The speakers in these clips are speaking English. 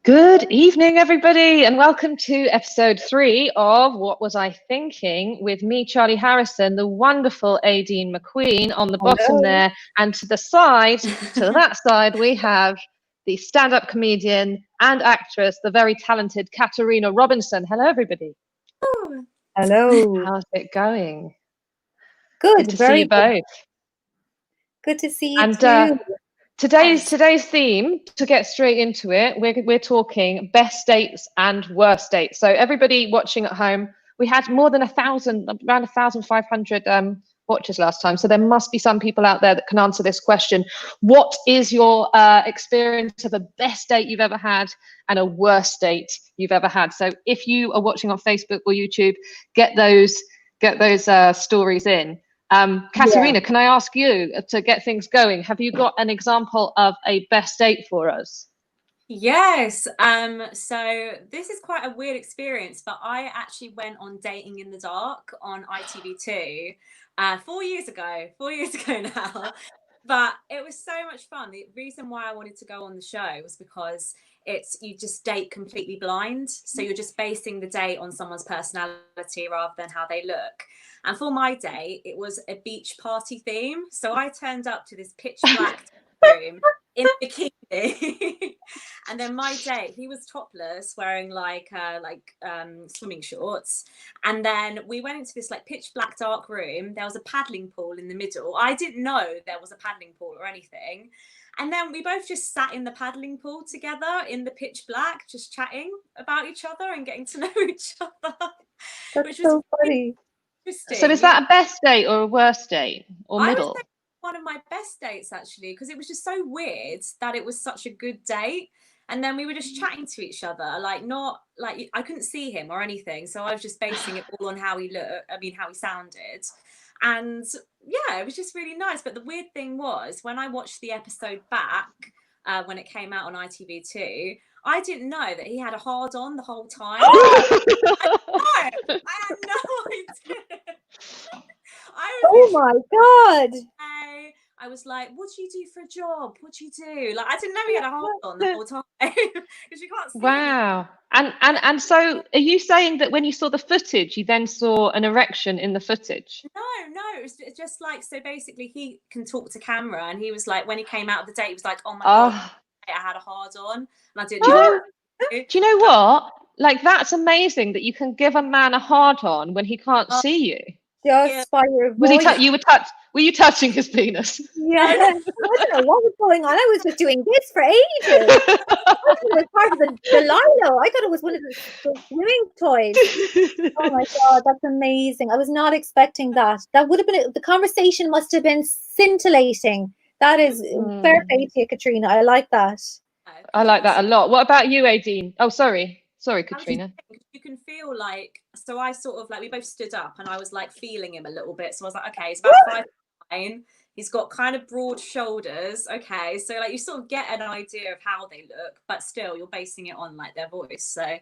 Good evening, everybody, and welcome to episode 3 of What Was I Thinking with me, Charlie Harrison, the wonderful Aideen McQueen on the bottom there, and to the side, to that side, we have the stand-up comedian and actress, the very talented Katarina Robinson. Hello, everybody. Oh, hello. How's it going? Good to see you both. Good to see you and, too. Today's theme, to get straight into it, we're talking best dates and worst dates. So everybody watching at home, we had more than around 1,500 watches last time. So there must be some people out there that can answer this question. What is your experience of a best date you've ever had and a worst date you've ever had? So if you are watching on Facebook or YouTube, get those stories in. Katarina, Can I ask you to get things going? Have you got an example of a best date for us? Yes. So this is quite a weird experience, but I actually went on Dating in the Dark on ITV2 4 years ago now. But it was so much fun. The reason why I wanted to go on the show was because you just date completely blind. So you're just basing the date on someone's personality rather than how they look. And for my date, it was a beach party theme. So I turned up to this pitch black room in bikini. And then my date, he was topless, wearing swimming shorts. And then we went into this like pitch black dark room. There was a paddling pool in the middle. I didn't know there was a paddling pool or anything. And then we both just sat in the paddling pool together in the pitch black, just chatting about each other and getting to know each other. That's so funny. So is that a best date or a worst date or middle? I would say one of my best dates, actually, because it was just so weird that it was such a good date. And then we were just chatting to each other, I couldn't see him or anything. So I was just basing it all on how he how he sounded. And yeah, it was just really nice. But the weird thing was, when I watched the episode back, when it came out on ITV2, I didn't know that he had a hard on the whole time. I had no idea. Oh my God. I was like, what do you do for a job? What do you do? Like, I didn't know he had a hard on the whole time because you can't see. Wow. And so are you saying that when you saw the footage, you then saw an erection in the footage? No, it was just like, so basically he can talk to camera, and he was like, when he came out of the date, he was like, oh my God, I had a hard on, and I didn't know. Do you know what? Like, that's amazing that you can give a man a hard on when he can't see you. Just by your voice. Were you touching his penis? Yeah. I don't know what was going on. I was just doing this for ages. I thought it was part of the lino. I thought it was one of the swimming toys. Oh my God, that's amazing. I was not expecting that. That would have been, the conversation must have been scintillating. That is fair play to you, Katrina. I like that. I like that a lot. What about you, Aideen? Oh, sorry, Katrina. You can feel like, so I sort of like, we both stood up and I was like feeling him a little bit. So I was like, okay, he's about 5'9". He's got kind of broad shoulders. Okay, so like you sort of get an idea of how they look, but still you're basing it on like their voice. So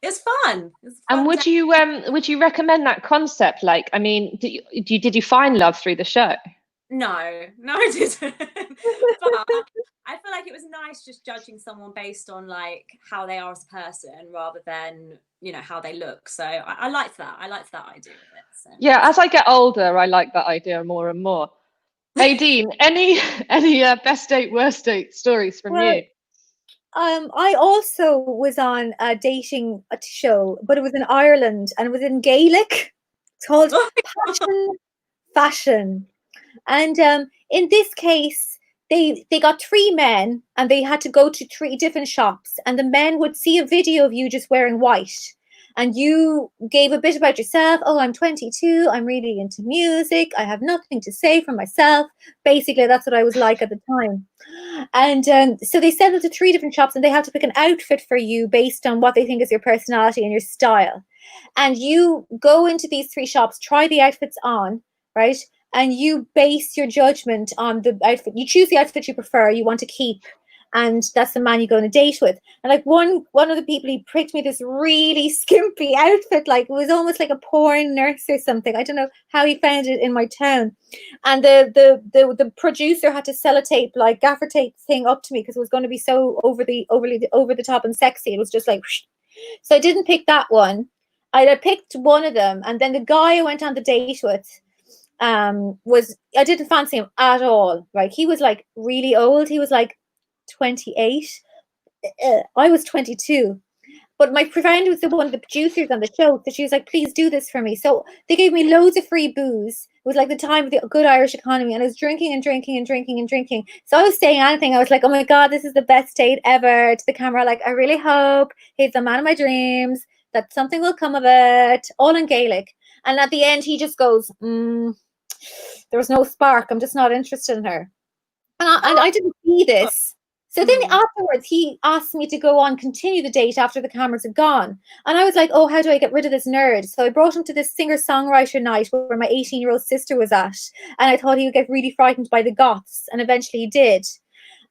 it's fun. And would you recommend that concept? Like, I mean, did you find love through the show? No, I didn't. But I feel like it was nice just judging someone based on like how they are as a person rather than, how they look. So I liked that. I liked that idea of it. So. Yeah, as I get older, I like that idea more and more. Aideen, any best date, worst date stories from you? I also was on a dating show, but it was in Ireland and it was in Gaelic. It's called Passion Fashion. And in this case, they got 3 men and they had to go to 3 different shops, and the men would see a video of you just wearing white. And you gave a bit about yourself. Oh, I'm 22. I'm really into music. I have nothing to say for myself. Basically, that's what I was like at the time. And so they send them to 3 different shops, and they have to pick an outfit for you based on what they think is your personality and your style. And you go into these 3 shops, try the outfits on, right? And you base your judgment on the outfit. You choose the outfit you prefer, you want to keep. and that's the man you go on a date with. And like one of the people, he picked me this really skimpy outfit, like it was almost like a porn nurse or something. I don't know how he found it in my town. And the producer had to sellotape, like gaffer tape thing up to me because it was going to be so over the top and sexy. It was just like whoosh. So I didn't pick that one. I picked one of them, and then the guy I went on the date with was, I didn't fancy him at all. Like he was like really old. He was like 28. I was 22. But my friend was one of the producers on the show, so she was like, please do this for me. So they gave me loads of free booze. It was like the time of the good Irish economy, and I was drinking and drinking and drinking and drinking. So I was saying anything. I was like, oh my God, this is the best date ever, to the camera. Like, I really hope he's the man of my dreams, that something will come of it, all in Gaelic. And at the end, he just goes, there was no spark. I'm just not interested in her. And I didn't see this. So then afterwards, he asked me to go on, continue the date after the cameras had gone. And I was like, oh, how do I get rid of this nerd? So I brought him to this singer-songwriter night where my 18-year-old sister was at. And I thought he would get really frightened by the goths. And eventually he did.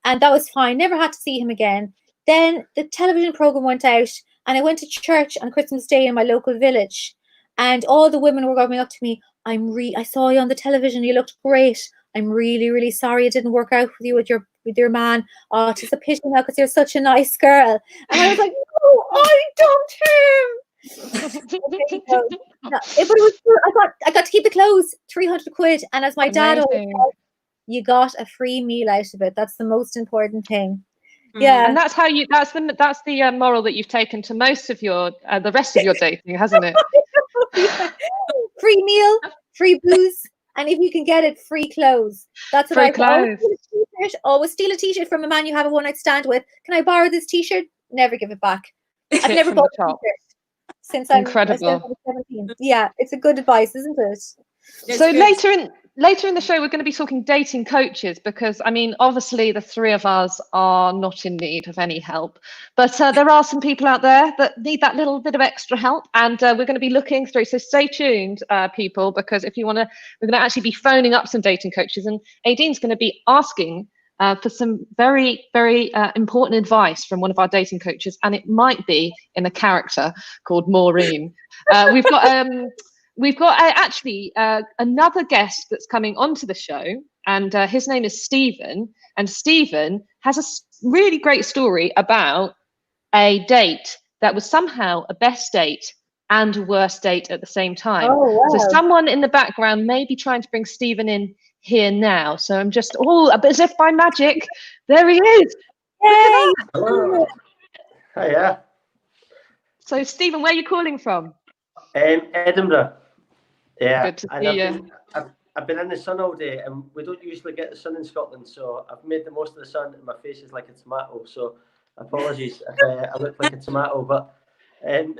And that was fine. Never had to see him again. Then the television program went out, and I went to church on Christmas Day in my local village. And all the women were coming up to me. I saw you on the television. You looked great. I'm really, really sorry it didn't work out with you with your man. Oh, it's a pity now because you're such a nice girl. And I was like, no, I dumped him. No, but it was, I got to keep the clothes, 300 quid. And as my dad always said, you got a free meal out of it. That's the most important thing. Yeah. And that's how you, that's the moral that you've taken to most of your, the rest of your dating, hasn't it? Yeah. Free meal, free booze. And if you can get it, free clothes. That's what I always steal a t-shirt from a man you have a one-night stand with. Can I borrow this t-shirt? Never give it back. I've never bought a t-shirt since I'm 17. Yeah, it's a good advice, isn't it? So later in the show, we're going to be talking dating coaches, because I mean, obviously the three of us are not in need of any help, but there are some people out there that need that little bit of extra help, and we're going to be looking through. So stay tuned, people, because if you want to, we're going to actually be phoning up some dating coaches, and Aidine's going to be asking for some very, very important advice from one of our dating coaches, and it might be in a character called Maureen. We've got actually another guest that's coming onto the show, and his name is Stephen. And Stephen has a really great story about a date that was somehow a best date and a worst date at the same time. Oh, wow. So someone in the background may be trying to bring Stephen in here now. So I'm just, as if by magic, there he is. Yay! Hello. Hiya. So Stephen, where are you calling from? Edinburgh. Yeah. Good to see you. I've been in the sun all day, and we don't usually get the sun in Scotland, so I've made the most of the sun, and my face is like a tomato. So apologies if I look like a tomato, but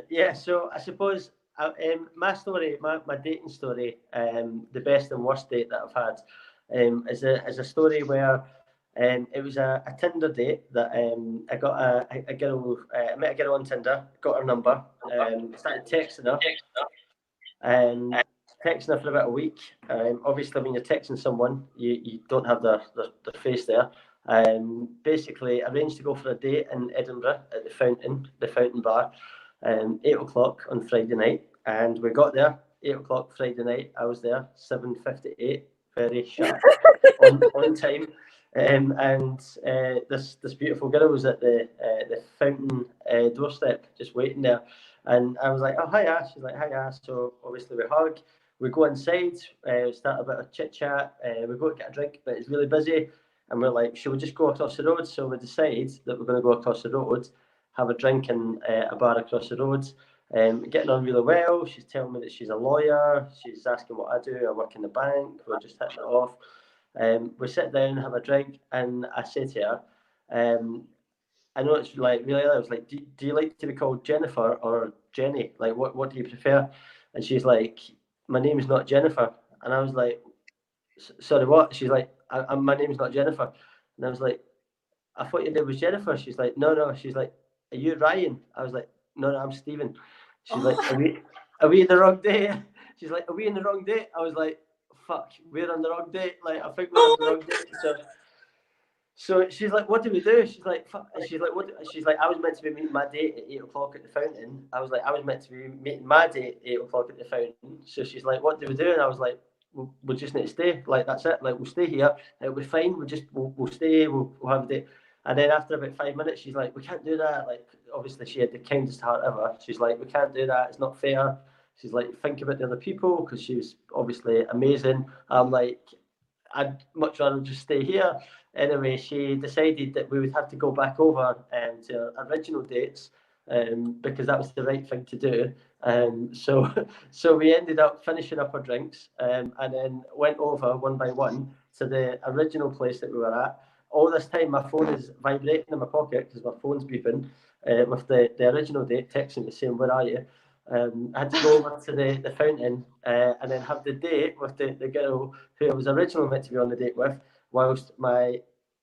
yeah. So I suppose my story, my dating story, the best and worst date that I've had, is a story where it was a Tinder date that I got a girl. I met a girl on Tinder, got her number, started texting her. Texting her for about a week. Obviously, when you're texting someone, you don't have their face there. Basically, arranged to go for a date in Edinburgh at the Fountain Bar, 8 o'clock on Friday night. And we got there, 8 o'clock Friday night. I was there, 7:58, very sharp, on time. And this beautiful girl was at the Fountain doorstep, just waiting there. And I was like, oh, hiya. She's like, hiya. So obviously we hug. We go inside, start a bit of chit chat. We go to get a drink, but it's really busy. And we're like, should we just go across the road? So we decide that we're going to go across the road, have a drink in a bar across the road. Getting on really well. She's telling me that she's a lawyer. She's asking what I do. I work in the bank. We're just hitting it off. We sit down, have a drink, and I say to her, I know it's like really, I was like, do you like to be called Jennifer or Jenny? Like, what do you prefer? And she's like, my name's not Jennifer. And I was like, sorry, what? She's like, my name's not Jennifer. And I was like, I thought your name was Jennifer. She's like, no. She's like, are you Ryan? I was like, no, I'm Stephen. She's like, are we in the wrong day? She's like, are we in the wrong date? I was like, fuck, we're on the wrong date. Like, I think we're on the wrong date. So So she's like, what do we do? She's like, what? She's like, I was meant to be meeting my date at 8 o'clock at the fountain. I was like, I was meant to be meeting my date at 8 o'clock at the fountain. So she's like, what do we do? And I was like, we'll just need to stay. Like, that's it. Like, we'll stay here. It'll be fine. We'll stay. We'll have a date. And then after about 5 minutes, she's like, we can't do that. Like, obviously she had the kindest heart ever. She's like, we can't do that. It's not fair. She's like, think about the other people, because she was obviously amazing. I'm like, I'd much rather just stay here. Anyway, she decided that we would have to go back over to our original dates, because that was the right thing to do. So we ended up finishing up our drinks, and then went over one by one to the original place that we were at. All this time, my phone is vibrating in my pocket because my phone's beeping, with the original date texting me saying, where are you? I had to go over to the fountain, and then have the date with the girl who I was originally meant to be on the date with, whilst my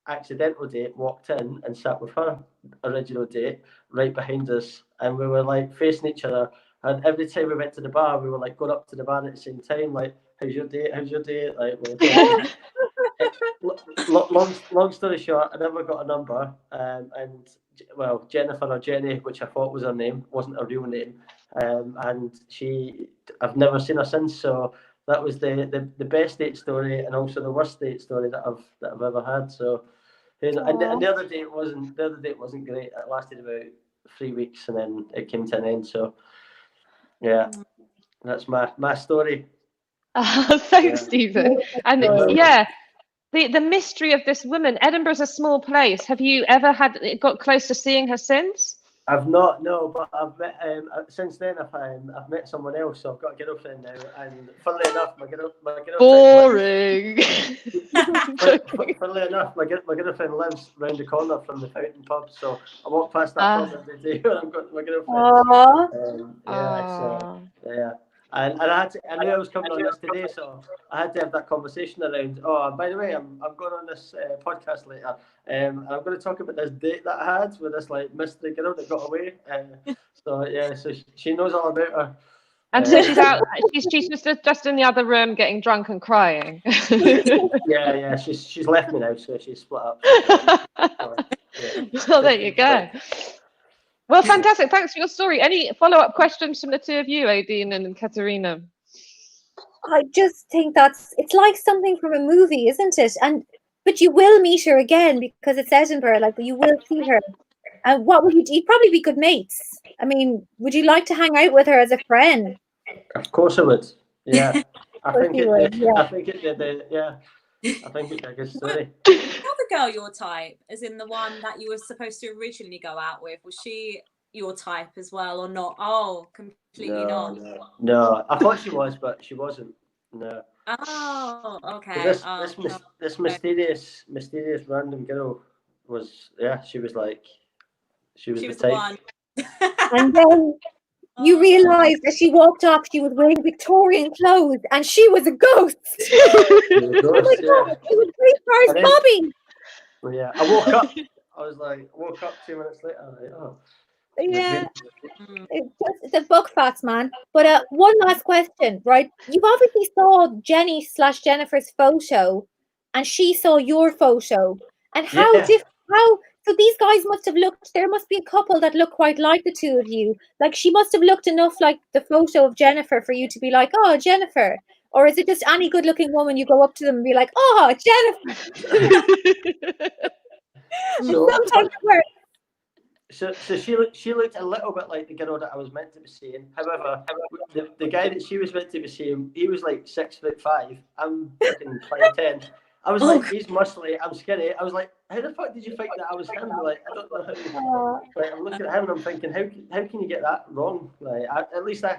accidental date walked in and sat with her original date right behind us, and we were like facing each other. And every time we went to the bar, we were like going up to the bar at the same time, like, how's your date? How's your date? Like, long story short, I never got a number, and well, Jennifer or Jenny, which I thought was her name, wasn't her real name, and I've never seen her since. So that was the best date story, and also the worst date story that I've ever had. So, and the other date wasn't great. It lasted about 3 weeks, and then it came to an end. So yeah, that's my story. Thanks, Stephen. And yeah, the mystery of this woman. Edinburgh's a small place. Have you ever got close to seeing her since? I've not, no, but I've met since then. I've met someone else, so I've got a girlfriend now. And funnily enough, my girlfriend. Boring. Funnily enough, my girlfriend lives round the corner from the Fountain pub, so I walk past that pub every day when I've got my girlfriend. Yeah. And I knew I was coming on this today, so I had to have that conversation around. Oh, and by the way, I'm going on this podcast later, and I'm going to talk about this date that I had with this like mystery girl that got away. So yeah, so she knows all about her. And so she's out. She's just in the other room getting drunk and crying. Yeah. She's left me now, so she's split up. Well, there you go. Well, fantastic. Thanks for your story. Any follow-up questions from the two of you, Aideen and Katerina? I just think it's like something from a movie, isn't it? But you will meet her again because it's Edinburgh. Like, you will see her. And what would you do? You'd probably be good mates. I mean, would you like to hang out with her as a friend? Of course I would. Yeah. I think it'd be a good story. Was the girl your type, as in the one that you were supposed to originally go out with? Was she your type as well, or not? Oh, completely not. No, I thought she was, but she wasn't. No. Oh, okay. This mysterious random girl was, she was the type. One. And then you realise that she walked up, she was wearing Victorian clothes, and she was a ghost. Oh my God, she was Great Stars Bobby. Yeah, I woke up 2 minutes later. I'm like, oh. Yeah, it's a buck fast, man. But one last question, right? You obviously saw Jenny/Jennifer's photo, and she saw your photo. And so these guys must have looked. There must be a couple that look quite like the two of you. Like, she must have looked enough like the photo of Jennifer for you to be like, oh, Jennifer. Or is it just any good-looking woman you go up to them and be like, oh, Jennifer? Sometimes it works. So she looked a little bit like the girl that I was meant to be seeing. However, the guy that she was meant to be seeing, he was like 6'5". I'm fucking 5'10". I was like, he's muscly, I'm skinny. I was like, how the fuck did you think that I was him? Like, I don't know how. Like, I'm looking at him and I'm thinking, how can you get that wrong? Like, at least I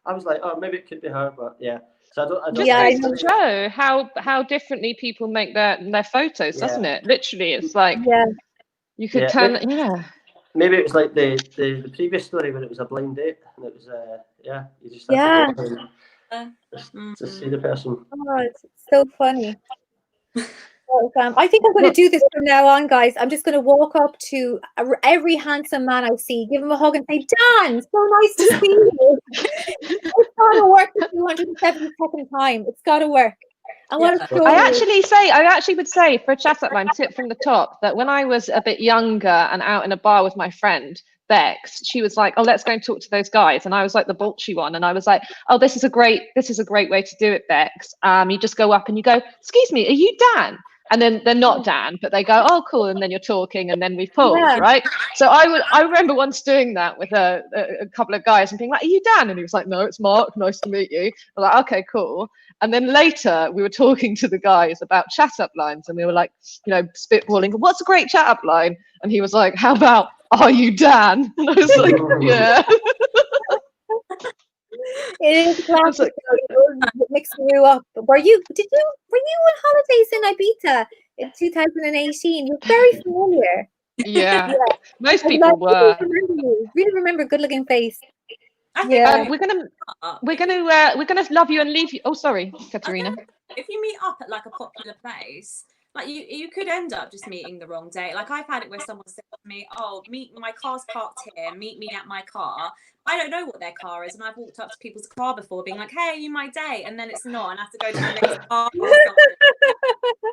was like, oh, maybe it could be her, but yeah. So I don't. Just goes to show how differently people make their photos, doesn't it? Literally, it's like you could turn. Maybe it was like the previous story where it was a blind date, and it was you just have to go to see the person. Oh, it's so funny. I think I'm going to do this from now on, guys. I'm just going to walk up to every handsome man I see, give him a hug and say, Dan, so nice to see you. It's got to work the 272nd time. It's got to work. And what a Yeah. story. I actually would say for a chat up line tip from the top that when I was a bit younger and out in a bar with my friend Bex, she was like, "Oh, let's go and talk to those guys," and I was like the bolshy one, and I was like, "Oh, this is a great way to do it, Bex. You just go up and you go, 'Excuse me, are you Dan?' And then they're not Dan, but they go, 'Oh, cool,' and then you're talking, and then we've pulled, Yeah. right?" So I remember once doing that with a couple of guys and being like, "Are you Dan?" And he was like, "No, it's Mark. Nice to meet you." I was like, "Okay, cool." And then later we were talking to the guys about chat up lines, and we were like, spitballing, "What's a great chat up line?" And he was like, "How about, 'Are you Dan?'" And I was like, "Yeah." It is I was classic. like, Mixing you up. Were you on holidays in Ibiza in 2018? You're very familiar. yeah, Yeah. most I people were. remember you. Really remember good looking face. I think Yeah. We're gonna love you and leave you. Oh, sorry, Katerina. if you meet up at like a popular place, like you could end up just meeting the wrong day. Like I've had it where someone said to me, "Oh, my car's parked here. Meet me at my car." I don't know what their car is, and I've walked up to people's car before, being like, "Hey, you my date," and then it's not, and I have to go to the next car. Or something.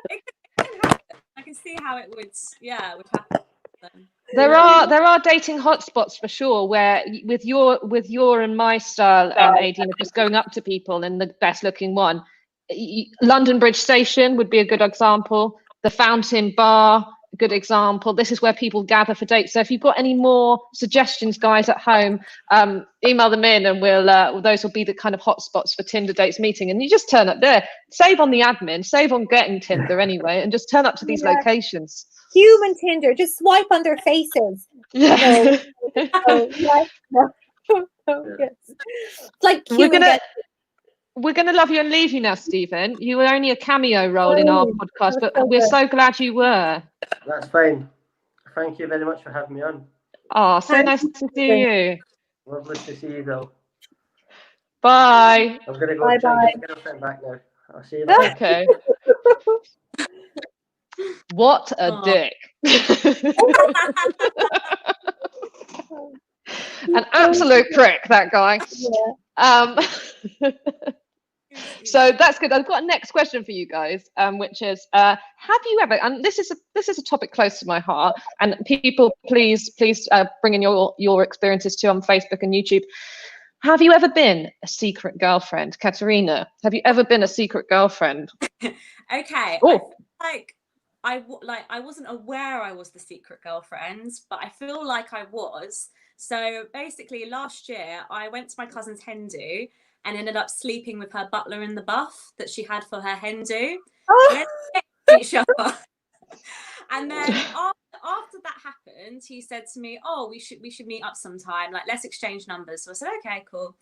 It can happen. I can see how it would happen. There are dating hotspots for sure where with your and my style, Adine, of just going up to people and the best looking one. London Bridge Station would be a good example. The Fountain Bar, a good example. This is where people gather for dates. So if you've got any more suggestions, guys at home, email them in, and those will be the kind of hotspots for Tinder dates meeting. And you just turn up there, save on the admin, save on getting Tinder anyway, and just turn up to these locations. Human Tinder, just swipe on their faces. Yeah. Yes. It's like We're gonna love you and leave you now, Stephen. You were only a cameo role in our podcast, but we're so glad you were. That's fine. Thank you very much for having me on. Oh, so nice to see you. Lovely to see you, though. Bye. I'm gonna go try and get my girlfriend back now. I'll see you later. Okay. What a dick. An absolute prick, that guy. Yeah. So that's good. I've got a next question for you guys, which is, have you ever? And this is a topic close to my heart. And people, please bring in your experiences too on Facebook and YouTube. Have you ever been a secret girlfriend, Katerina? Have you ever been a secret girlfriend? Okay. Oh. I wasn't aware I was the secret girlfriend, but I feel like I was. So basically, last year I went to my cousin's hen do and ended up sleeping with her butler in the buff that she had for her hen do. Oh. Each other. And then after that happened, he said to me, "Oh, we should meet up sometime. Like, let's exchange numbers." So I said, "Okay, cool."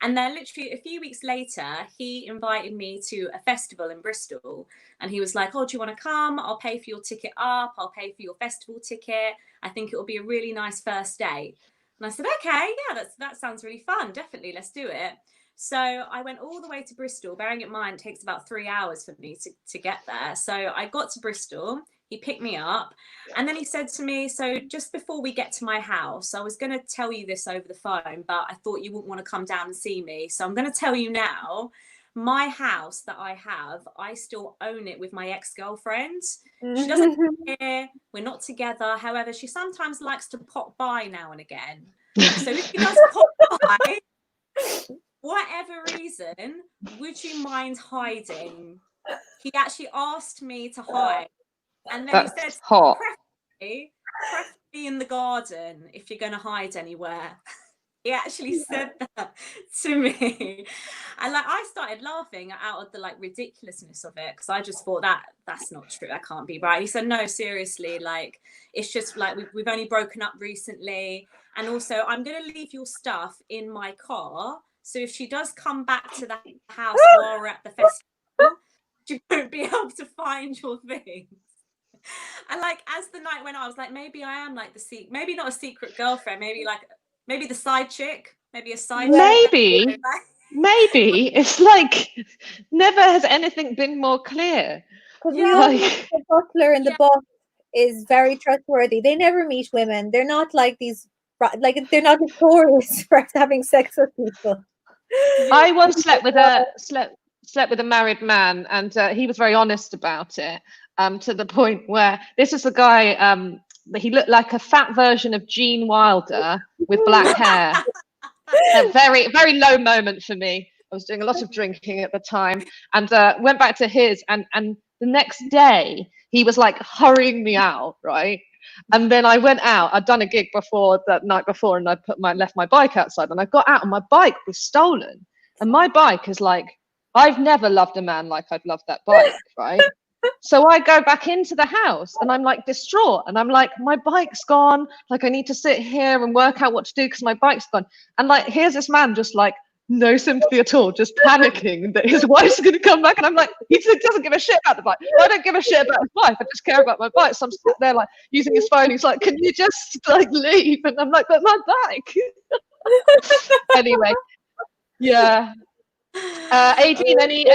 And then literally a few weeks later, he invited me to a festival in Bristol. And he was like, "Oh, do you want to come? I'll pay for your ticket up. I'll pay for your festival ticket. I think it will be a really nice first date." And I said, "Okay, yeah, that sounds really fun. Definitely, let's do it." So I went all the way to Bristol, bearing in mind it takes about 3 hours for me to get there. So I got to Bristol, he picked me up, and then he said to me, "So just before we get to my house, I was going to tell you this over the phone, but I thought you wouldn't want to come down and see me. So I'm going to tell you now, my house that I have, I still own it with my ex-girlfriend. She doesn't care, we're not together. However, she sometimes likes to pop by now and again. So if she does pop by, whatever reason, would you mind hiding?" He actually asked me to hide. And then he said, hot. preferably in the garden if you're going to hide anywhere. He actually said that to me. And like I started laughing out of the like ridiculousness of it, because I just thought that's not true. That can't be right. He said, "No, seriously, like it's just like we've only broken up recently. And also I'm going to leave your stuff in my car. So if she does come back to the house while we're at the festival, she won't be able to find your things." And like as the night went on, I was like, maybe I am like maybe not a secret girlfriend, maybe the side chick, maybe a side chick. Maybe it's like never has anything been more clear. Because we all know the butler in the buff is very trustworthy. They never meet women. They're not like these, like they're not notorious for having sex with people. I once slept with slept with a married man, and he was very honest about it, to the point where this is a guy, he looked like a fat version of Gene Wilder with black hair. A very, very low moment for me. I was doing a lot of drinking at the time, and went back to his, and the next day he was like hurrying me out, right? And then I went out. I'd done a gig before that night before, and I left my bike outside, and I got out, and my bike was stolen. And my bike is like, I've never loved a man like I've loved that bike, right? So I go back into the house, and I'm like distraught, and I'm like, my bike's gone. Like, I need to sit here and work out what to do because my bike's gone. And like, here's this man just like, no sympathy at all, just panicking that his wife's going to come back. And I'm like, he doesn't give a shit about the bike. Well, I don't give a shit about his wife. I just care about my bike. So I'm sitting there like using his phone. He's like, can you just like leave? And I'm like, but my bike. Anyway, yeah. Aideen, any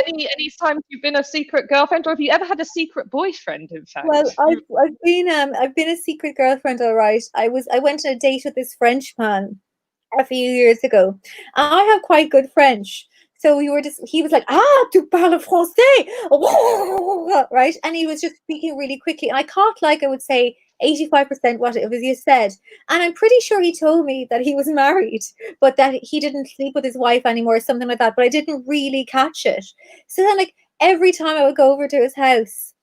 times you've been a secret girlfriend, or have you ever had a secret boyfriend? In fact, Well, I've been a secret girlfriend, all right. I went on a date with this French man a few years ago. I have quite good French, so he was like, tu parles français, right? And he was just speaking really quickly, and I caught, like, I would say 85% what it was he said. And I'm pretty sure he told me that he was married, but that he didn't sleep with his wife anymore, or something like that. But I didn't really catch it. So then, like, every time I would go over to his house,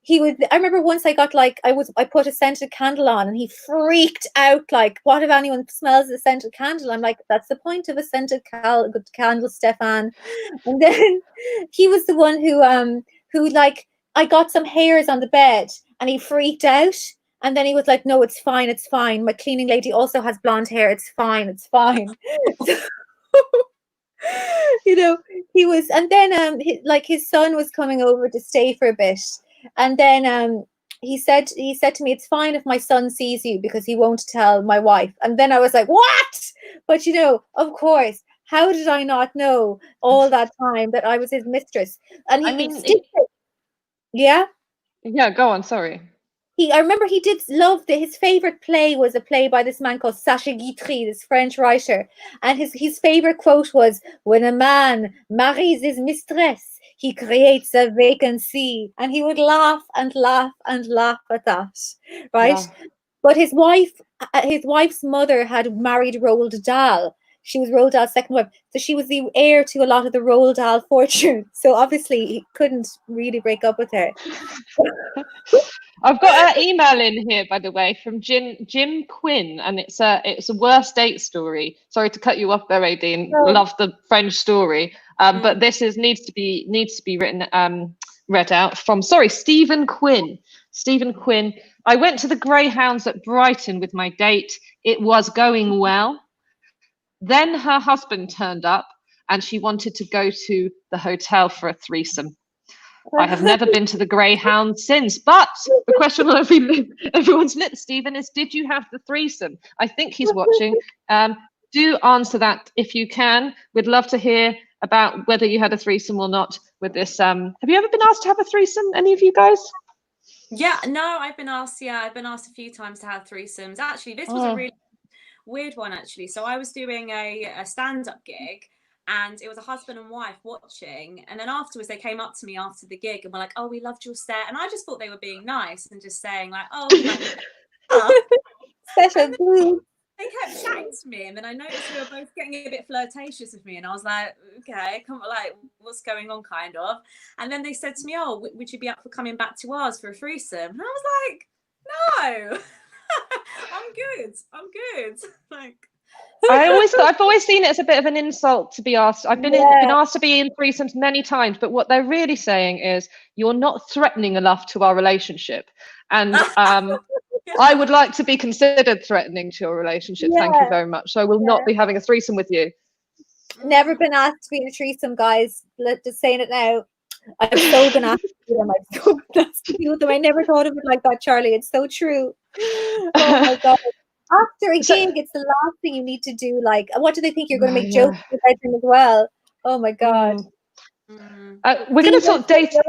I remember once I got like, I put a scented candle on, and he freaked out, like, what if anyone smells the scented candle? I'm like, that's the point of a scented candle, Stefan. And then he was the one who like, I got some hairs on the bed, and he freaked out. And then he was like, no, it's fine. It's fine. My cleaning lady also has blonde hair. It's fine. It's fine. You know, he was, and then his son was coming over to stay for a bit. And then he said to me, it's fine if my son sees you because he won't tell my wife. And then I was like, what? But you know, of course, how did I not know all that time that I was his mistress? And yeah, go on. Sorry. I remember he did love his favorite play was a play by this man called Sacha Guitry, this French writer. And his favorite quote was, when a man marries his mistress, he creates a vacancy. And he would laugh and laugh and laugh at that, right? Yeah. But his wife's mother had married Roald Dahl. She was Roald Dahl's second wife. So she was the heir to a lot of the Roald Dahl fortune. So obviously he couldn't really break up with her. I've got an email in here, by the way, from Jim Quinn, and it's a worst date story. Sorry to cut you off there, Aideen. No. Love the French story, but this needs to be written read out from Stephen Quinn. Stephen Quinn. I went to the Greyhounds at Brighton with my date. It was going well. Then her husband turned up, and she wanted to go to the hotel for a threesome. I have never been to the Greyhound since, but the question on everyone's lips, Stephen, is did you have the threesome? I think he's watching. Do answer that if you can. We'd love to hear about whether you had a threesome or not with this. Have you ever been asked to have a threesome, any of you guys? Yeah, no, I've been asked a few times to have threesomes. Actually, this was a really weird one, actually. So I was doing a stand-up gig, and it was a husband and wife watching. And then afterwards, they came up to me after the gig and were like, oh, we loved your set. And I just thought they were being nice and just saying like, oh, special. They kept chatting to me. And then I noticed they were both getting a bit flirtatious with me. And I was like, okay, come on, like, what's going on, kind of. And then they said to me, oh, would you be up for coming back to ours for a threesome? And I was like, no, I'm good. Like, I've always seen it as a bit of an insult to be asked. I've been asked to be in threesomes many times, but what they're really saying is you're not threatening enough to our relationship. And I would like to be considered threatening to your relationship. Yeah. Thank you very much. So I will not be having a threesome with you. Never been asked to be in a threesome, guys. Just saying it now. I've so been asked to do them. I've so been asked to do them. I never thought of it like that, Charlie. It's so true. Oh my God. After a gig, it's the last thing you need to do. Like, what do they think you're going to make jokes in the bedroom as well? Oh my God. We're going to talk dating.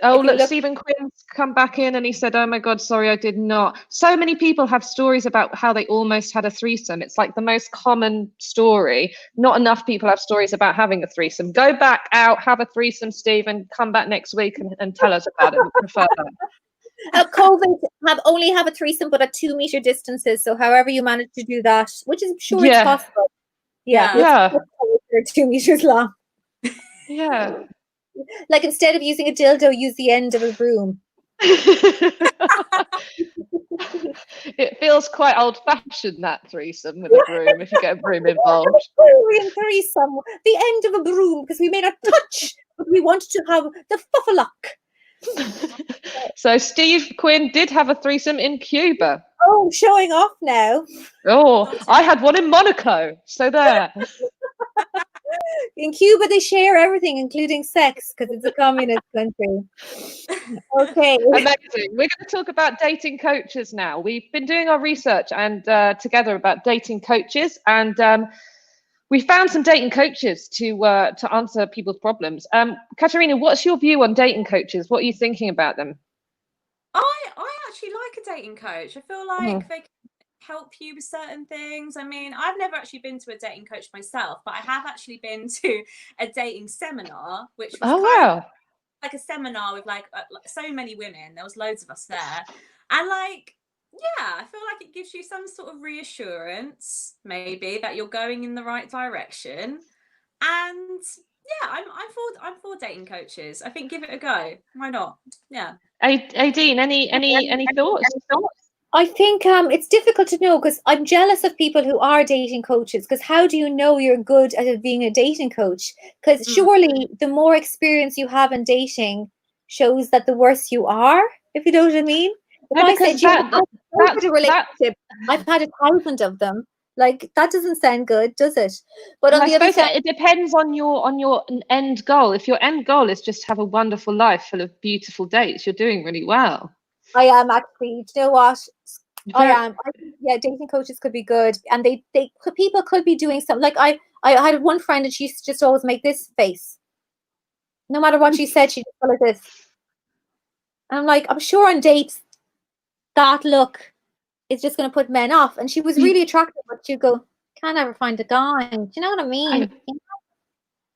Oh, If you look, Stephen Quinn's come back in and he said, oh my God, sorry, I did not. So many people have stories about how they almost had a threesome. It's like the most common story. Not enough people have stories about having a threesome. Go back out, have a threesome, Stephen, come back next week and tell us about it. We prefer that. COVID only have a threesome, but at 2 meter distances. So however you manage to do that, which is sure it's possible. Yeah. Yeah. They're 2 meters long. Yeah. Like instead of using a dildo, use the end of a broom. It feels quite old-fashioned, that threesome with a broom, if you get a broom involved. Korean threesome, the end of a broom, because we may not touch, but we want to have the fuffalock. So Steve Quinn did have a threesome in Cuba. Oh, showing off now. Oh, I had one in Monaco. So there. In Cuba, they share everything, including sex, because it's a communist country. Okay. Amazing. We're going to talk about dating coaches now. We've been doing our research and together about dating coaches, and we found some dating coaches to answer people's problems. Katerina, what's your view on dating coaches? What are you thinking about them? I actually like a dating coach. I feel like they can help you with certain things. I mean, I've never actually been to a dating coach myself, but I have actually been to a dating seminar, which was kind of like a seminar with like so many women. There was loads of us there, and like, yeah, I feel like it gives you some sort of reassurance, maybe, that you're going in the right direction. And yeah, I'm for dating coaches. I think give it a go. Why not? Yeah. Aideen, any thoughts? I think it's difficult to know, because I'm jealous of people who are dating coaches, because how do you know you're good at being a dating coach? Because surely the more experience you have in dating shows that the worse you are, if you know what I mean. If I said, I've had a relationship, I've had 1,000 of them. Like, that doesn't sound good, does it? But on the other side, it depends on your end goal. If your end goal is just to have a wonderful life full of beautiful dates, you're doing really well. I am actually. Do you know what? I am. Yeah, dating coaches could be good, and people could be doing something. Like I had one friend, and she used to just always make this face. No matter what she said, she just go like this. And I'm like, I'm sure on dates, that look is just going to put men off. And she was really attractive, but she'd go, can't ever find a guy. Do you know what I mean?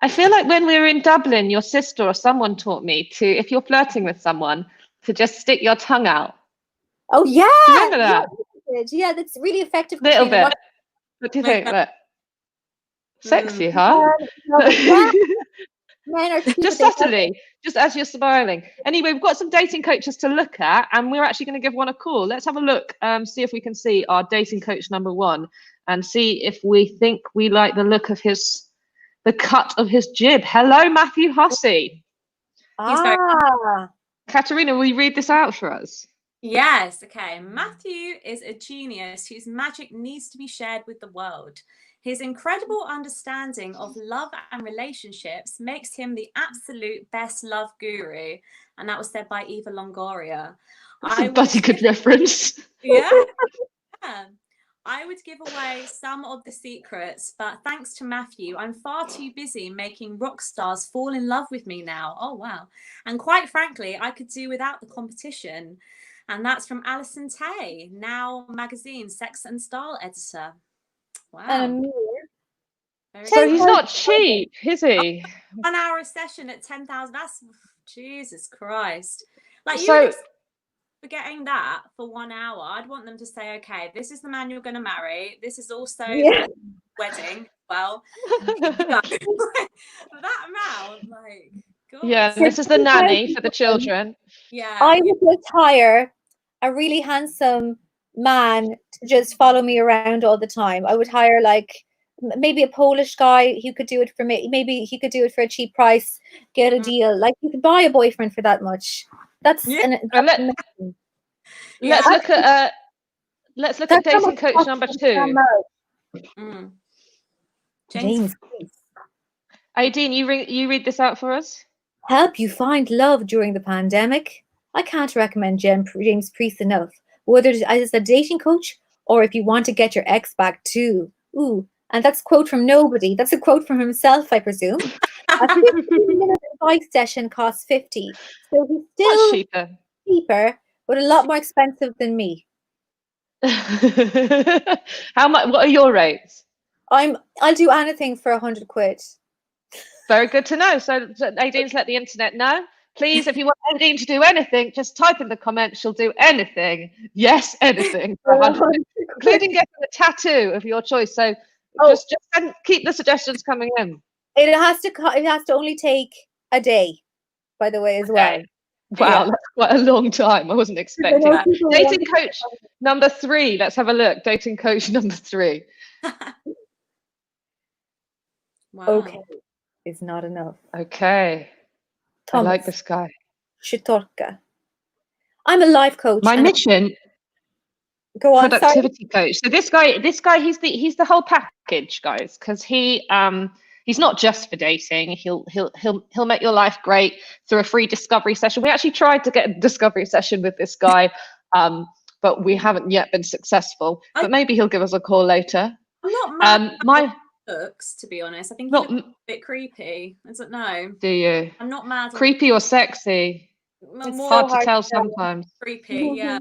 I feel like when we were in Dublin, your sister or someone taught me to, if you're flirting with someone, to just stick your tongue out. Oh yeah, do you remember that? Yeah, that's really effective. Little bit. What do you think? Sexy, huh? Men are just subtly, just as you're smiling. Anyway, we've got some dating coaches to look at, and we're actually going to give one a call. Let's have a look, see if we can see our dating coach number one, and see if we think we like the look of the cut of his jib. Hello, Matthew Hussey. Katerina, will you read this out for us? Yes. Okay. Matthew is a genius whose magic needs to be shared with the world. His incredible understanding of love and relationships makes him the absolute best love guru. And that was said by Eva Longoria. That's a bloody good reference. Yeah. I would give away some of the secrets, but thanks to Matthew, I'm far too busy making rock stars fall in love with me now. Oh, wow. And quite frankly, I could do without the competition. And that's from Alison Tay, Now Magazine Sex and Style editor. Wow. So he's not cheap, is he? 1 hour session at 10,000. That's Jesus Christ. Like, so for getting that for 1 hour, I'd want them to say, okay, this is the man you're going to marry. This is also the wedding. Well, for that amount, like, God. Yeah, this is the nanny for the children. Yeah, I would just hire a really handsome man to just follow me around all the time. I would hire like maybe a Polish guy. He could do it for me. Maybe he could do it for a cheap price. Get a deal. Like, you could buy a boyfriend for that much. Let's look at dating coach number 2. James. Aideen, you read this out for us. Help you find love during the pandemic. I can't recommend James Priest enough, whether as a dating coach or if you want to get your ex back too. Ooh, and that's a quote from nobody. That's a quote from himself, I presume. A 15-minute advice session costs 50. So he's Much still cheaper. cheaper, but a lot more expensive than me. How much? What are your rates? I'll do anything for 100 quid. Very good to know. So Nadine's let the internet know. Please, if you want Nadine to do anything, just type in the comments. She'll do anything. Yes, anything. For 100 quid, including getting a tattoo of your choice. So just keep the suggestions coming in. It has to only take a day, by the way, as well. Okay. Wow, that's quite a long time. I wasn't expecting that. Dating coach number 3. Let's have a look. Dating coach number 3. Wow. Okay, is not enough. Okay. Thomas, I like this guy. Shitorka. I'm a life coach. My mission. Go on. Productivity coach. So this guy, he's the whole package, guys, because he's not just for dating. He'll make your life great through a free discovery session. We actually tried to get a discovery session with this guy, but we haven't yet been successful. But maybe he'll give us a call later. I'm not mad. Looks, to be honest, I think he looks a bit creepy. I don't know. Do you? I'm not mad. Creepy or sexy? It's hard to tell sometimes. Creepy, yeah.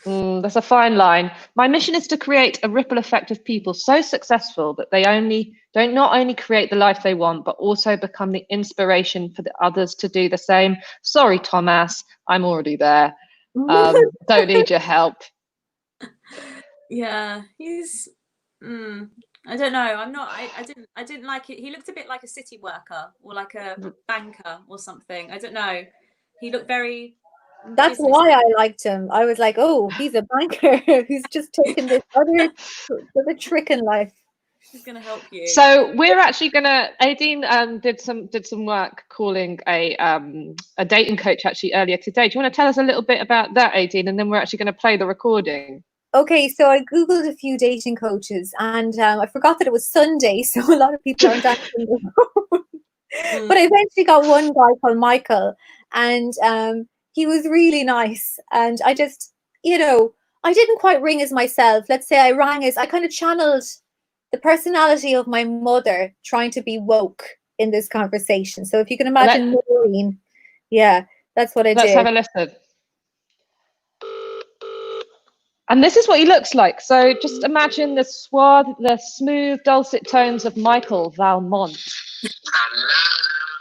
That's a fine line. My mission is to create a ripple effect of people so successful that they not only create the life they want, but also become the inspiration for the others to do the same. Sorry, Thomas, I'm already there. Don't need your help. Yeah, he's. I don't know. I'm not. I didn't like it. He looked a bit like a city worker or like a banker or something. I don't know. He looked very. That's why I liked him. I was like, oh, he's a banker who's just taken this other trick in life. She's gonna help you. So we're actually gonna. Aideen did some work calling a dating coach actually earlier today. Do you want to tell us a little bit about that, Aideen, and then we're actually going to play the recording? Okay, so I googled a few dating coaches, and I forgot that it was Sunday, so a lot of people aren't answering the phone. But I eventually got one guy called Michael, and he was really nice. And I just, I didn't quite ring as myself. Let's say I kind of channeled the personality of my mother trying to be woke in this conversation. So if you can imagine Maureen, yeah, that's what I did. Let's have a listen. And this is what he looks like. So just imagine the smooth, dulcet tones of Michael Valmont. Hello,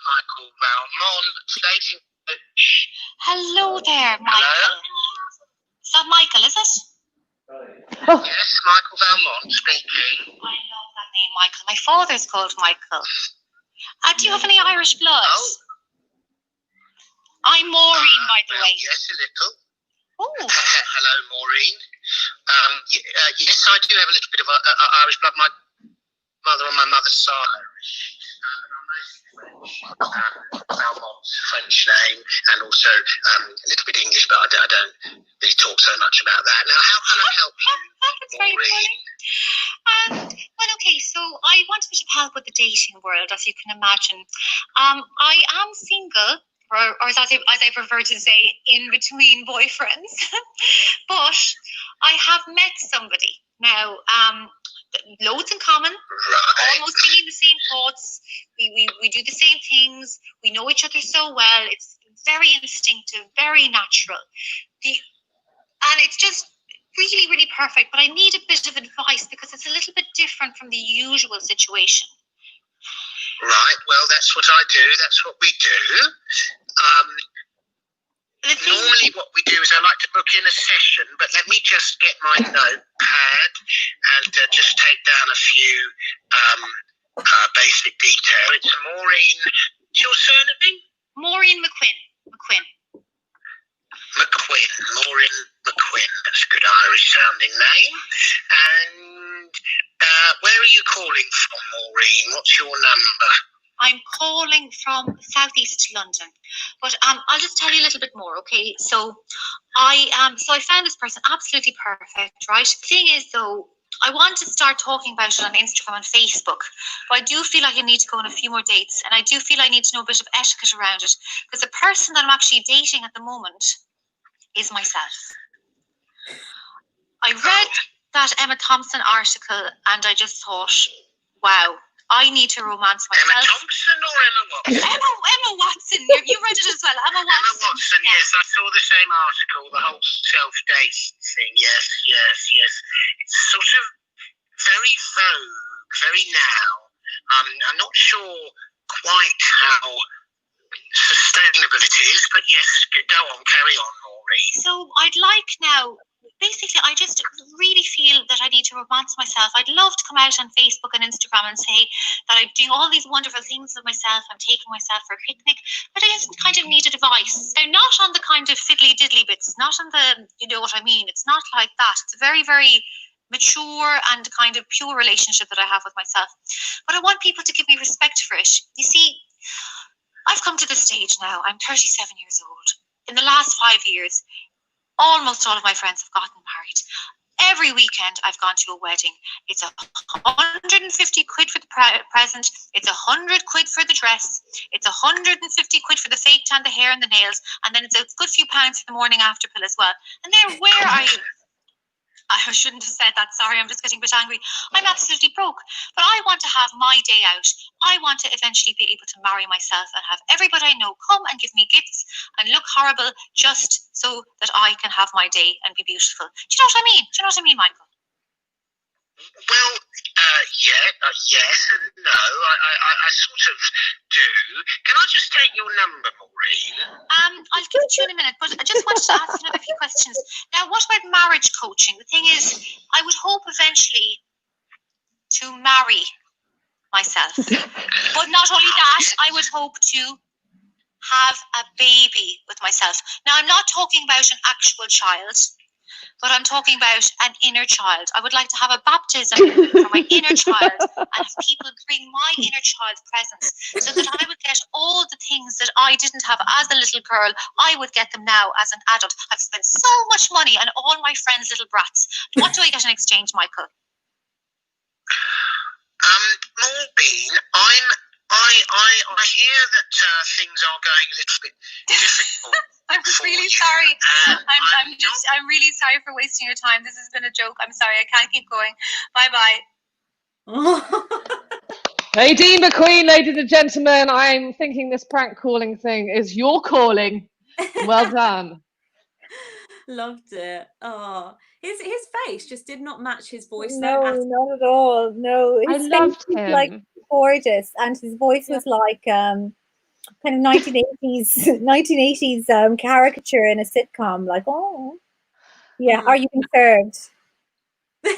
Michael Valmont, dating coach. Hello there, Michael. Hello? Is that Michael, is it? Oh. Yes, Michael Valmont speaking. I love that name, Michael. My father's called Michael. Do you have any Irish blood? Oh. I'm Maureen, by the way. Yes, a little. Oh. Hello, Maureen. Yes, I do have a little bit of Irish blood. My mother on my mother's side Irish. Valmont's French name, and also a little bit English, but I don't really talk so much about that. Now, how can I help you, Maureen? Well, okay, so I want a bit of help with the dating world, as you can imagine. I am single. Or as I prefer to say, in between boyfriends. But I have met somebody now, loads in common, almost thinking the same thoughts. We do the same things. We know each other so well. It's very instinctive, very natural. And it's just really, really perfect. But I need a bit of advice because it's a little bit different from the usual situation. Right, well, that's what I do. That's what we do. Normally what we do is I like to book in a session, but let me just get my notepad and just take down a few basic details. It's Maureen. What's your surname? Maureen McQuinn. Maureen McQuinn. That's a good Irish sounding name. And where are you calling from, Maureen? What's your number? I'm calling from southeast London, but I'll just tell you a little bit more, okay? So I found this person absolutely perfect, right? The thing is, though, I want to start talking about it on Instagram and Facebook, but I do feel like I need to go on a few more dates, and I do feel I need to know a bit of etiquette around it, because the person that I'm actually dating at the moment is myself. I read that Emma Thompson article, and I just thought, wow, I need to romance Emma myself. Thompson or Emma Watson? Emma Watson. You read it as well. Emma Watson. Emma Watson, yes, I saw the same article, the whole self-date thing. Yes. It's sort of very vogue, very now. I'm not sure quite how sustainable it is, but yes, go on, carry on, Maureen. So I'd like now, basically, I just really feel that I need to romance myself. I'd love to come out on Facebook and Instagram and say that I'm doing all these wonderful things with myself. I'm taking myself for a picnic, but I just kind of need a device. They're not on the kind of fiddly diddly bits, not on the, you know what I mean? It's not like that. It's a very, very mature and kind of pure relationship that I have with myself. But I want people to give me respect for it. You see, I've come to this stage now. I'm 37 years old. In the last 5 years, almost all of my friends have gotten married. Every weekend I've gone to a wedding. It's 150 quid for the present. It's 100 quid for the dress. It's 150 quid for the fake tan, the hair and the nails. And then it's a good few pounds for the morning after pill as well. And then where are you? I shouldn't have said that. Sorry, I'm just getting a bit angry. I'm absolutely broke. But I want to have my day out. I want to eventually be able to marry myself and have everybody I know come and give me gifts and look horrible just so that I can have my day and be beautiful. Do you know what I mean? Do you know what I mean, Michael? Well, yes and no. I sort of do. Can I just take your number, Maureen? I'll give it to you in a minute, but I just wanted to ask another few questions. Now, what about marriage coaching? The thing is, I would hope eventually to marry myself. But not only that, I would hope to have a baby with myself. Now, I'm not talking about an actual child, but I'm talking about an inner child. I would like to have a baptism for my inner child and have people bring my inner child presents so that I would get all the things that I didn't have as a little girl. I would get them now as an adult. I've spent so much money on all my friends' little brats. What do I get in exchange, Michael? Maureen, I hear that things are going a little bit difficult. I'm really sorry. I'm really sorry for wasting your time. This has been a joke. I'm sorry. I can't keep going. Bye-bye. Nadine McQueen, ladies and gentlemen, I'm thinking this prank calling thing is your calling. Well done. Loved it. Oh, his face just did not match his voice. No, not at all. No, his loved face was him. like gorgeous, and his voice was like kind of 1980s caricature in a sitcom. Like, oh, yeah. Are you served?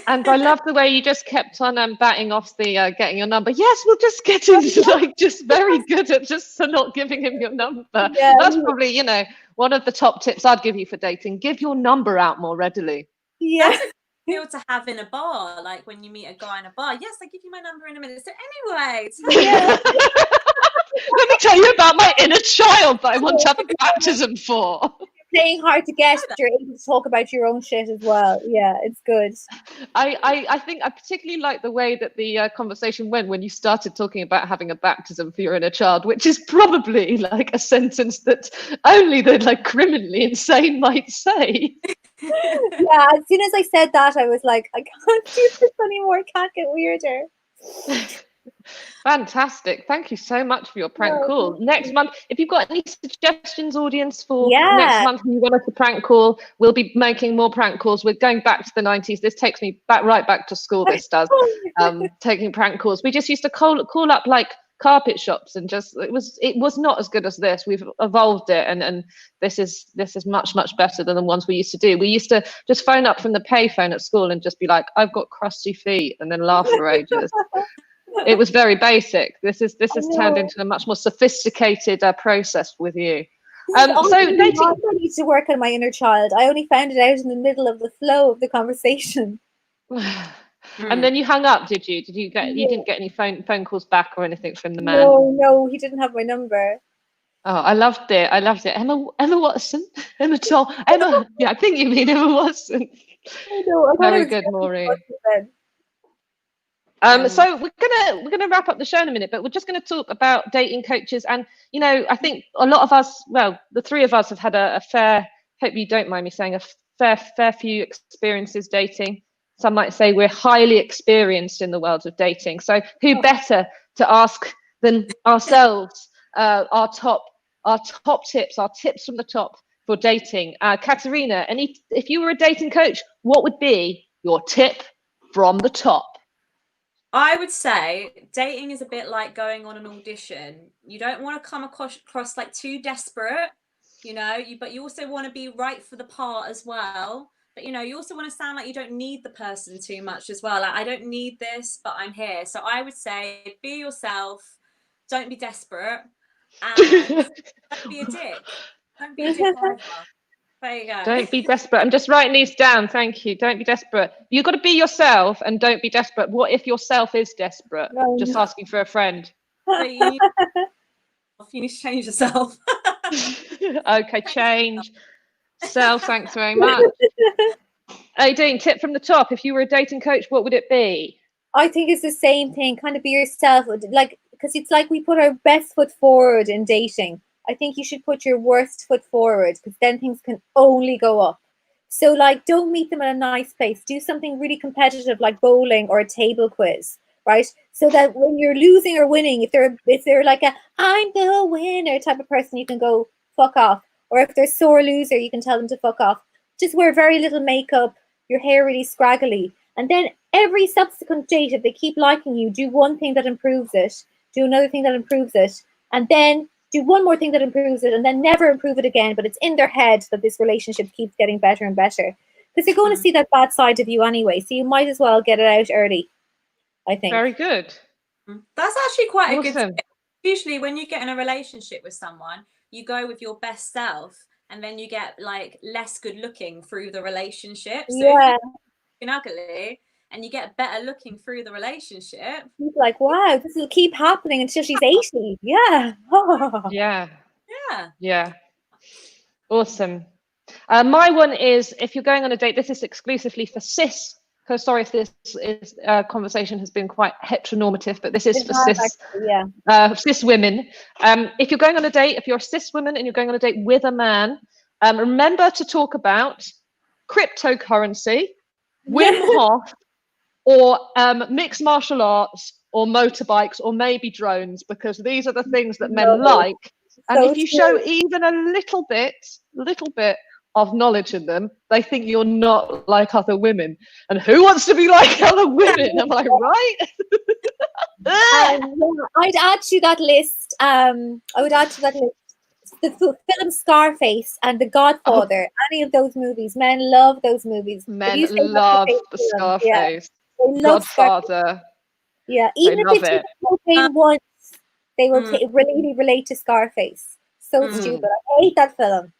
And I love the way you just kept on batting off the getting your number. Yes, we'll just get into like just very good at just not giving him your number. Yeah, that's probably, you know, one of the top tips I'd give you for dating. Give your number out more readily. Yeah. That's a good deal to have in a bar, like when you meet a guy in a bar. Yes, I'll give you my number in a minute. So anyway, Yeah. Let me tell you about my inner child that I want to have a baptism for. Playing hard to get, but you're able to talk about your own shit as well. Yeah, it's good. I think I particularly like the way that the conversation went when you started talking about having a baptism for your inner child, which is probably like a sentence that only the like criminally insane might say. Yeah, as soon as I said that, I was like, I can't do this anymore. It can't get weirder. Fantastic. Thank you so much for your prank call. Next month, if you've got any suggestions, audience, for next month you want us to prank call, we'll be making more prank calls. We're going back to the 90s. This takes me right back to school, this does. Taking prank calls. We just used to call up like carpet shops, and just it was not as good as this. We've evolved it, and this is much better than the ones we used to do. We used to just phone up from the payphone at school and just be like, I've got crusty feet, and then laugh for ages. It was very basic. This has turned into a much more sophisticated process with you. So dating, I need to work on my inner child. I only found it out in the middle of the flow of the conversation. And then you hung up, did you? You didn't get any phone calls back or anything from the man? No, he didn't have my number. Oh, I loved it. Emma Watson. Emma. Yeah, I think you mean Emma Watson. I know. Very good, Maureen. So we're gonna wrap up the show in a minute, but we're just going to talk about dating coaches. And you know, I think a lot of us, well, the three of us have had a fair, hope you don't mind me saying, a fair few experiences dating. some might say we're highly experienced in the world of dating. So who better to ask than ourselves, our top tips, our tips from the top for dating. Katerina, if you were a dating coach, what would be your tip from the top? I would say dating is a bit like going on an audition. You don't want to come across like too desperate, you know, but you also want to be right for the part as well. But, you know, you also want to sound like you don't need the person too much as well. Like, I don't need this, but I'm here. So I would say be yourself. Don't be desperate. And don't be a dick. Don't be a dick either. There you go. Don't be desperate. I'm just writing these down. Thank you. Don't be desperate. You've got to be yourself and don't be desperate. What if yourself is desperate? Just asking for a friend. So you need to change yourself. Okay, change. Self, thanks very much. Dean, tip from the top. If you were a dating coach, what would it be? I think it's the same thing. Kind of be yourself. Like, because it's like we put our best foot forward in dating. I think you should put your worst foot forward, because then things can only go up. So, like, don't meet them in a nice place. Do something really competitive, like bowling or a table quiz, right? So that when you're losing or winning, if they're like a "I'm the winner" type of person, you can go fuck off. Or if they're sore loser, you can tell them to fuck off. Just wear very little makeup, your hair really scraggly, and then every subsequent date, if they keep liking you, do one thing that improves it, do another thing that improves it, and then do one more thing that improves it, and then never improve it again. But it's in their head that this relationship keeps getting better and better, because they're going to see that bad side of you anyway. So you might as well get it out early, I think. Very good. That's actually quite Awesome. a good tip. Usually when you get in a relationship with someone, you go with your best self, and then you get like less good looking through the relationship. So Yeah. if you're ugly and you get better looking through the relationship, He's like, wow, this will keep happening until she's 80. Yeah. Yeah. Awesome. My one is, if you're going on a date, this is exclusively for cis. Because sorry if this is conversation has been quite heteronormative, but this is for cis women. If you're going on a date, if you're a cis woman and you're going on a date with a man, remember to talk about cryptocurrency, Wim Hof, or mixed martial arts, or motorbikes, or maybe drones, because these are the things that men like. And if you show even a little bit of knowledge in them, they think you're not like other women. And who wants to be like other women? Am I right? I'd add to that list. The film Scarface and The Godfather. Any of those movies. Men love those movies. Men love the Scarface. Yeah. They love Godfather. Scarface. Yeah, even if they take cocaine once, they will really relate to Scarface. So stupid. I hate that film.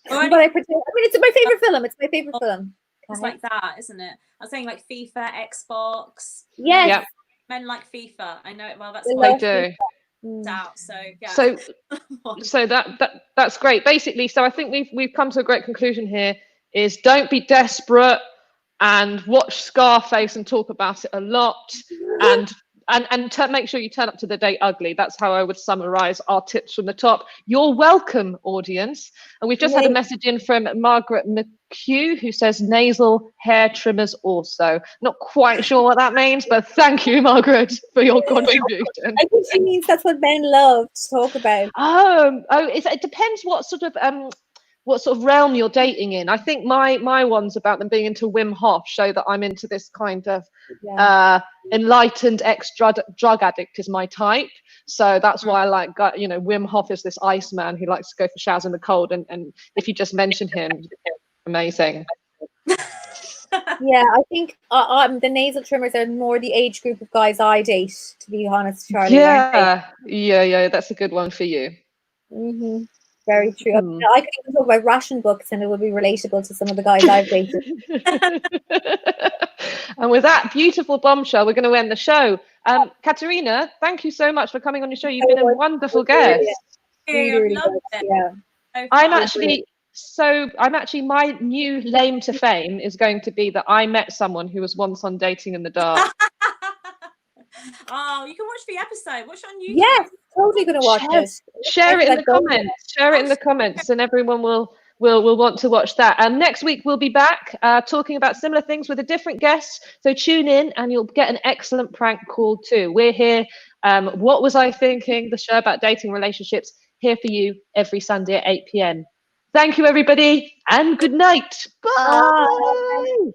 But I pretend. I mean, it's my favorite film. It's my favorite film. It's like that, isn't it? I'm saying like FIFA, Xbox. Yes. Yep. Men like FIFA. I know it well. That's They why do. it's out. So yeah. So that's great. Basically, so I think we've come to a great conclusion here. Is don't be desperate, and watch Scarface and talk about it a lot, and make sure you turn up to the date ugly. That's how I would summarize our tips from the top. You're welcome, audience. And we've just had a message in from Margaret McHugh, who says nasal hair trimmers also. Not quite sure what that means, but thank you, Margaret, for your contribution. I think she means that's what men love to talk about. It depends what sort of realm you're dating in. I think my ones about them being into Wim Hof show that I'm into this kind of enlightened ex-drug addict is my type. So that's why I like, Wim Hof is this ice man who likes to go for showers in the cold. And if you just mention him, amazing. Yeah, I think the nasal trimmers are more the age group of guys I date, to be honest, Charlie. Yeah, that's a good one for you. Mm-hmm. Very true. I could even talk about ration books and it would be relatable to some of the guys I've dated. And with that beautiful bombshell, we're going to end the show. Katerina, thank you so much for coming on your show. You've been a wonderful guest. I loved it. Yeah. I'm actually my new claim to fame is going to be that I met someone who was once on Dating in the Dark. Oh, you can watch the episode. Watch it on YouTube. Yes, totally going to watch it. Share it in the comments. Share it in the comments, and everyone will we'll want to watch that. Next week we'll be back talking about similar things with a different guest. So tune in and you'll get an excellent prank call too. We're here. What Was I Thinking? The show about dating relationships, here for you every Sunday at 8 p.m. Thank you, everybody, and good night. Bye. Bye.